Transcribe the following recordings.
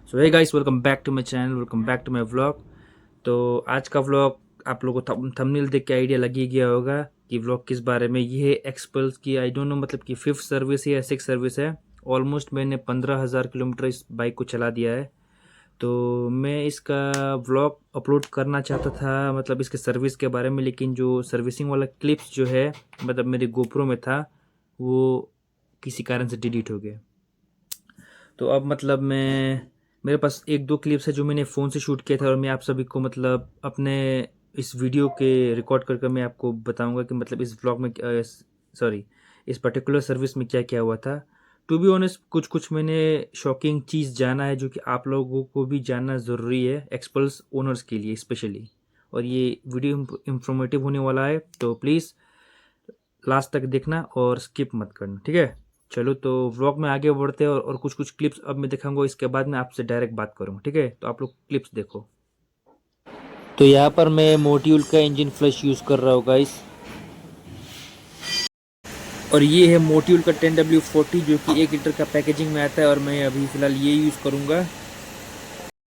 So hey guys, welcome back to my channel, welcome back to my vlog. तो आज का vlog आप लोगों को थंबनेल देख के आइडिया लग ही गया होगा कि व्लॉग किस बारे में। ये है एक्सपल्स की, आई डोंट नो मतलब कि फिफ्थ सर्विस है या सिक्स सर्विस है। ऑलमोस्ट मैंने 15,000 किलोमीटर इस बाइक को चला दिया है। तो मैं इसका व्लॉग अपलोड करना चाहता था मतलब इसके सर्विस के बारे में, लेकिन जो सर्विसिंग वाला क्लिप्स जो है मतलब मेरे गोप्रो में था, वो किसी कारण से डिलीट हो गया। तो अब मतलब मेरे पास एक दो क्लिप्स है जो मैंने फ़ोन से शूट किया था, और मैं आप सभी को मतलब अपने इस वीडियो के रिकॉर्ड कर मैं आपको बताऊंगा कि मतलब इस व्लॉग में सॉरी, इस पर्टिकुलर सर्विस में क्या क्या हुआ था। टू बी ऑनेस्ट, कुछ कुछ मैंने शॉकिंग चीज़ जाना है जो कि आप लोगों को भी जानना ज़रूरी है, एक्सपल्स ओनर्स के लिए स्पेशली। और ये वीडियो इंफॉर्मेटिव होने वाला है, तो प्लीज़ लास्ट तक देखना और स्किप मत करना, ठीक है। चलो तो व्लॉग में आगे बढ़ते हैं, और कुछ कुछ क्लिप्स अब मैं दिखाऊंगा, इसके बाद मैं आपसे डायरेक्ट बात करूंगा, ठीक है। तो आप लोग क्लिप्स देखो। तो यहाँ पर मैं मोट्यूल का इंजन फ्लश यूज़ कर रहा हूँ गाइस, और ये है मोट्यूल का 10W40 जो कि 1 लीटर का पैकेजिंग में आता है, और मैं अभी फ़िलहाल ये यूज़ करूँगा।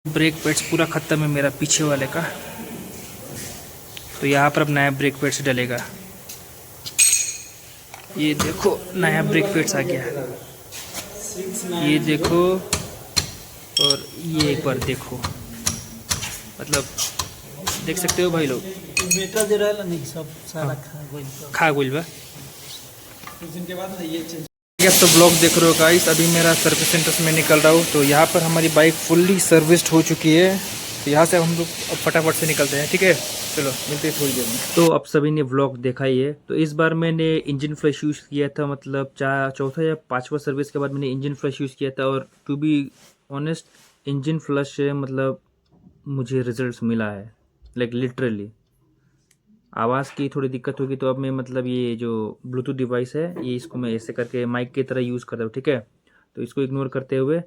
ब्रेक पैड्स पूरा ख़त्म है मेरा पीछे वाले का, तो यहाँ पर अब नया ब्रेक पैड्स डलेगा। ये देखो नया ब्रेक पैड्स आ गया, ये देखो, और ये एक बार देखो, मतलब देख सकते हो भाई लोग। बेटा जो रहला नहीं सब सारा हाँ, खा खा गइल गइल बा। कुछ दिन के बाद ना ये चेंज। आप तो ब्लॉग देख रहे हो गाइस, अभी मेरा सर्विस सेंटर से मैं निकल रहा हूँ। तो यहाँ पर हमारी बाइक फुल्ली सर्विस्ड हो चुकी है। तो यहाँ से हम लोग अब फटाफट से निकलते हैं, ठीक है। चलो मिलते हैं थोड़ी देर में। तो अब सभी ने व्लॉग देखा ही है। तो इस बार मैंने इंजन फ्लश यूज़ किया था, मतलब चौथा या पांचवा सर्विस के बाद मैंने इंजन फ्लश यूज़ किया था, और to be honest engine flush से मतलब मुझे रिजल्ट्स मिला है, लाइक लिटरली। आवाज़ की थोड़ी दिक्कत होगी तो अब मैं मतलब ये जो ब्लूटूथ डिवाइस है, ये इसको मैं ऐसे करके माइक की तरह यूज़ कर रहा हूँ, ठीक है। तो इसको इग्नोर करते हुए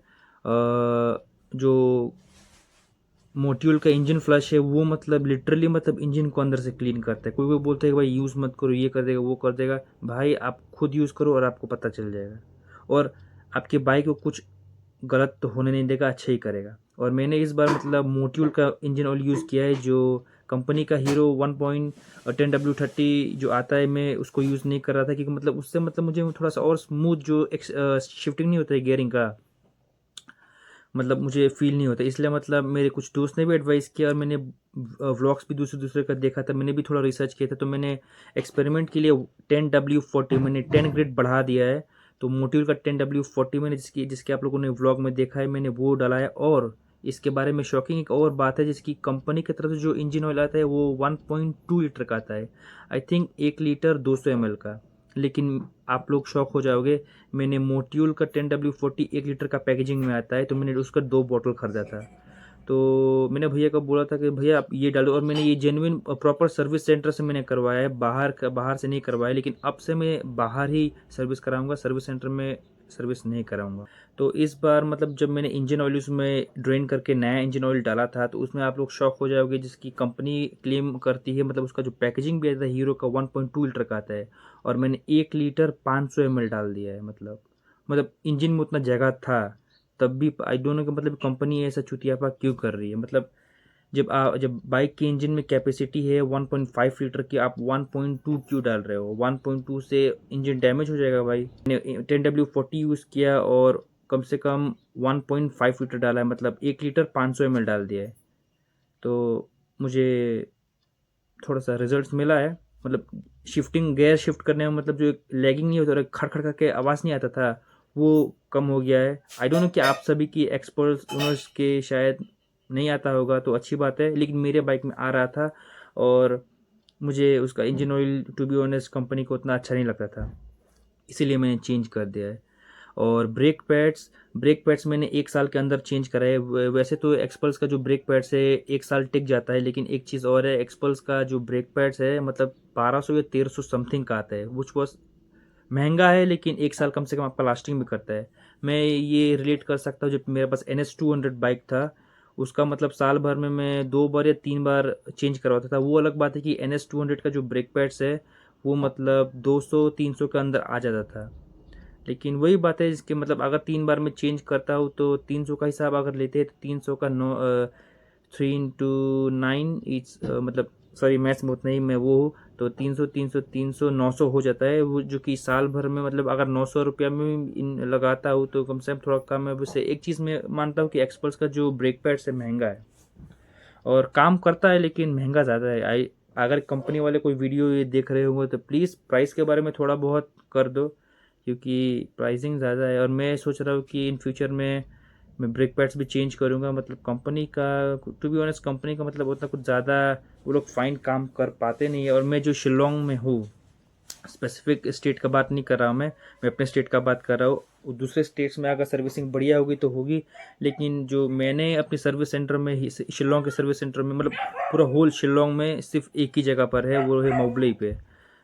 जो मोट्यूल का इंजन फ्लश है वो मतलब लिटरली मतलब इंजन को अंदर से क्लीन करता है। कोई कोई बोलता है कि भाई यूज़ मत करो, ये कर देगा वो कर देगा। भाई आप खुद यूज़ करो और आपको पता चल जाएगा, और आपकी बाइक को कुछ गलत तो होने नहीं देगा, अच्छा ही करेगा। और मैंने इस बार मतलब मोट्यूल का इंजन ऑयल यूज़ किया है, जो कंपनी का हीरो 1.10W30 जो आता है, मैं उसको यूज़ नहीं कर रहा था, क्योंकि मतलब उससे मतलब मुझे थोड़ा सा और स्मूथ जो शिफ्टिंग नहीं होता है गियरिंग का, मतलब मुझे फील नहीं होता। इसलिए मतलब मेरे कुछ दोस्त ने भी एडवाइस किया, और मैंने व्लॉग्स भी दूसरे दूसरे का देखा था, मैंने भी थोड़ा रिसर्च किया था। तो मैंने एक्सपेरिमेंट के लिए 10W40 मैंने 10 ग्रेड बढ़ा दिया है। तो मोटिव का 10W40 मैंने जिसकी जिसके आप लोगों ने व्लॉग में देखा है, मैंने वो डाला है। और इसके बारे में शॉकिंग एक और बात है, जिसकी कंपनी की तरफ से जो इंजन ऑयल आता है वो 1.2 लीटर का आता है, आई थिंक 1 लीटर 200 ml का। लेकिन आप लोग शॉक हो जाओगे, मैंने मोट्यूल का 10W40 1 लीटर का पैकेजिंग में आता है, तो मैंने उसका 2 बॉटल खरीदा था। तो मैंने भैया को बोला था कि भैया आप ये डालो, और मैंने ये जेन्युइन प्रॉपर सर्विस सेंटर से मैंने करवाया है, बाहर से नहीं करवाया। लेकिन अब से मैं बाहर ही सर्विस कराऊंगा, सर्विस सेंटर में सर्विस नहीं कराऊंगा। तो इस बार मतलब जब मैंने इंजन ऑयल उसमें ड्रेन करके नया इंजन ऑयल डाला था, तो उसमें आप लोग शॉक हो जाओगे, जिसकी कंपनी क्लेम करती है मतलब उसका जो पैकेजिंग भी आता है हीरो का 1.2 लीटर का आता है, और मैंने 1 लीटर 500 ml डाल दिया है। मतलब इंजन में उतना जगह था, तब भी आई डोंट नो कि मतलब कंपनी ऐसा चुतियापा क्यों कर रही है। मतलब जब बाइक के इंजन में कैपेसिटी है 1.5 लीटर की, आप 1.2 क्यों डाल रहे हो? 1.2 से इंजन डैमेज हो जाएगा भाई। मैंने 10W40 यूज़ किया और कम से कम 1.5 लीटर डाला है, मतलब 1 लीटर 500 ml डाल दिया है। तो मुझे थोड़ा सा रिजल्ट्स मिला है, मतलब शिफ्टिंग गियर शिफ्ट करने में मतलब जो एक लैगिंग नहीं होता और एक खड़ खड़ करके आवाज़ नहीं आता था, वो कम हो गया है। आई डोंट नो कि आप सभी की एक्सपर्ट्स ओनर्स के शायद नहीं आता होगा, तो अच्छी बात है, लेकिन मेरे बाइक में आ रहा था। और मुझे उसका engine oil to be honest company को उतना अच्छा नहीं लगता था, इसीलिए मैंने चेंज कर दिया है। और ब्रेक पैड्स मैंने 1 साल के अंदर चेंज कराए। वैसे तो एक्सपल्स का जो ब्रेक पैड्स है 1 साल टिक जाता है, लेकिन एक चीज़ और है, एक्सपल्स का जो ब्रेक पैड्स है मतलब 1200 या 1300 समथिंग का आता है, विच वॉज महंगा है, लेकिन 1 साल कम से कम आपका लास्टिंग भी करता है। मैं ये रिलेट कर सकता हूँ, जब मेरे पास NS200 बाइक था, उसका मतलब साल भर में मैं 2 बार या 3 बार चेंज करवाता था। वो अलग बात है कि NS200 का जो ब्रेक पैड्स है वो मतलब 200-300 के अंदर आ जाता था। लेकिन वही बात है इसके मतलब अगर 3 बार में चेंज करता हूँ तो 300 का हिसाब अगर लेते हैं तो 300 का 3 इंटू 9 इट्स मतलब सॉरी मैथ्स में उतना ही मैं वो हूँ, तो 300 900 हो जाता है वो, जो कि साल भर में मतलब अगर 900 रुपया में इन लगाता हूँ तो कम से कम थोड़ा कम है। वैसे एक चीज़ मैं मानता हूँ कि एक्सपल्स का जो ब्रेक पैड्स है महंगा है और काम करता है लेकिन महंगा ज़्यादा है। आई अगर कंपनी वाले कोई वीडियो ये देख रहे होंगे तो प्लीज़ प्राइस के बारे में थोड़ा बहुत कर दो, क्योंकि प्राइसिंग ज़्यादा है। और मैं सोच रहा हूँ कि इन फ्यूचर में मैं ब्रेक पैड्स भी चेंज करूँगा। मतलब कंपनी का टू बी ऑनेस्ट कंपनी का मतलब उतना कुछ ज़्यादा वो लोग फाइन काम कर पाते नहीं है। और मैं जो शिलोंग में हूँ, स्पेसिफिक स्टेट का बात नहीं कर रहा हूँ मैं अपने स्टेट का बात कर रहा हूँ। दूसरे स्टेट्स में अगर सर्विसिंग बढ़िया होगी तो होगी, लेकिन जो मैंने अपने सर्विस सेंटर में ही शिलोंग के सर्विस सेंटर में मतलब पूरा होल शिलोंग में सिर्फ एक ही जगह पर है, वो है मोबलई पे।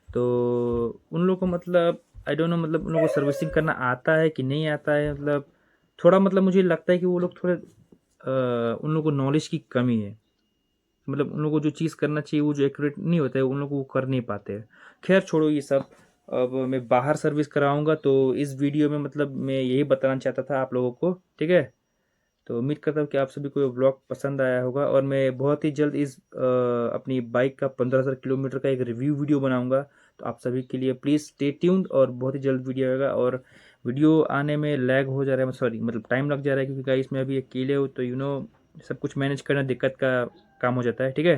तो उन लोगों को मतलब आई डोंट नो मतलब उन लोगों को सर्विसिंग करना आता है कि नहीं आता है। मतलब थोड़ा मतलब मुझे लगता है कि वो लोग थोड़े उन लोगों को नॉलेज की कमी है। मतलब उन लोगों को जो चीज़ करना चाहिए वो जो एक्यूरेट नहीं होता है उन लोग वो कर नहीं पाते हैं। खैर छोड़ो ये सब। अब मैं बाहर सर्विस कराऊंगा तो इस वीडियो में मतलब मैं यही बताना चाहता था आप लोगों को, ठीक है। तो उम्मीद करता हूँ कि आप सभी को ये ब्लॉग पसंद आया होगा और मैं बहुत ही जल्द इस अपनी बाइक का 15,000 किलोमीटर का एक रिव्यू वीडियो बनाऊंगा। तो आप सभी के लिए प्लीज़ स्टे ट्यून्ड और बहुत ही जल्द वीडियो आएगा। और वीडियो आने में लैग हो जा रहा है, सॉरी मतलब टाइम लग जा रहा है, क्योंकि गाइस मैं अभी अकेले हूँ तो सब कुछ मैनेज करना दिक्कत का काम हो जाता है, ठीक है।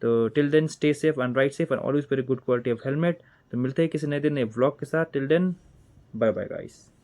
तो till then stay safe and ride safe and always very good quality of helmet. तो मिलते हैं किसी नए दिन नए व्लॉग के साथ। Till then bye bye guys.